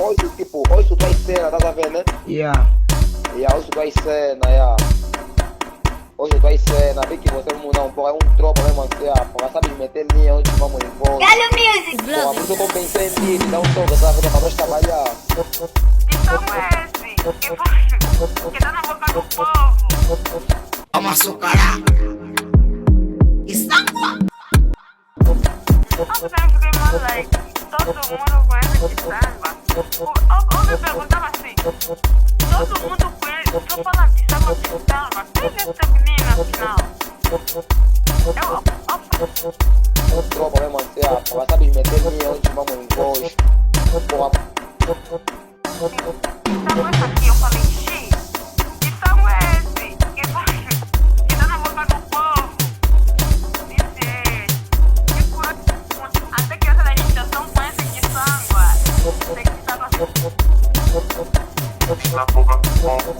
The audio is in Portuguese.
hoje, tipo, hoje tu traz cena, tá vendo, né? Yeah. Yeah, hoje tu traz cena, yeah. Hoje tu traz cena, vi que você mudar um pouco, é um tropa mesmo assim, ah, porra, sabe meter linha onde vamos embora. Galho Music! Porra, por isso eu tô pensando em ir, dar um toque, tá vendo, pra nós trabalhar. Então é esse, que tá na boca do povo. Vamos açucarar. Sometimes we must like, todo mundo conhece Kisamba. Ou me perguntava assim, todo mundo conhece, tu fala Kisamba, quem é essa menina afinal? Um tropa mesmo assim, ah, porra, sabe meter linha onde vamos embora. Porra, Então essa aqui eu falei, xi, então é esse, que tá na boca do povo. Disse, até que essa da iniciação conhece Kisamba. Tem que estar com Na boca do povo.